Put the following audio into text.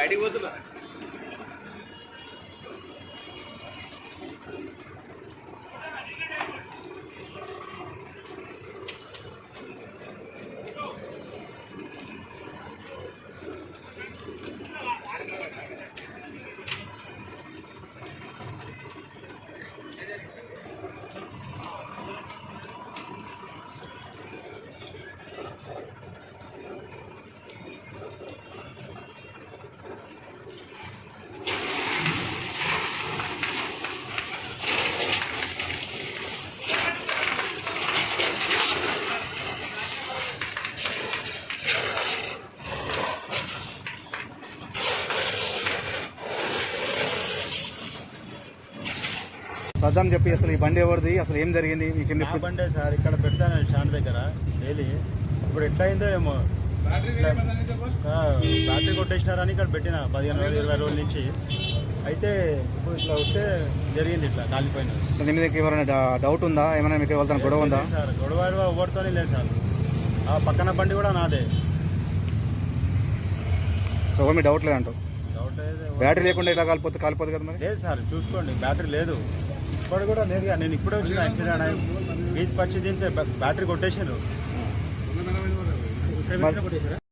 బయటికి పోతున్నా. సద్దాం చెప్పి అసలు ఈ బండి ఎవరిది, అసలు ఏం జరిగింది? మీకు బండే సార్, ఇక్కడ పెడతాను స్టాండ్ దగ్గర డైలీ. ఇప్పుడు ఎట్లా అయిందో ఏమో, బ్యాటరీ కొట్టేసినారని ఇక్కడ పెట్టిన 15-20 రోజుల నుంచి. అయితే ఇప్పుడు ఇట్లా వస్తే జరిగింది, ఇట్లా కాలిపోయిన. మీకు ఎవరైనా డౌట్ ఉందా? ఏమైనా మీకు వెళ్తాను గొడవ ఉందా? సార్ గొడవ ఎవరితోనే లేదు సార్. ఆ పక్కన బండి కూడా నాదే. సో మీ డౌట్ లేదంటూ? డౌట్ బ్యాటరీ లేకుండా ఇలా కాలిపోతుంది కదా మరి? లేదు సార్, చూసుకోండి బ్యాటరీ లేదు. ఇప్పుడు కూడా లేదుగా, నేను ఇప్పుడే వచ్చిన యాక్సిడెంట్ బీచ్ పచ్చి దించే బ్యాటరీ కొట్టేసారు.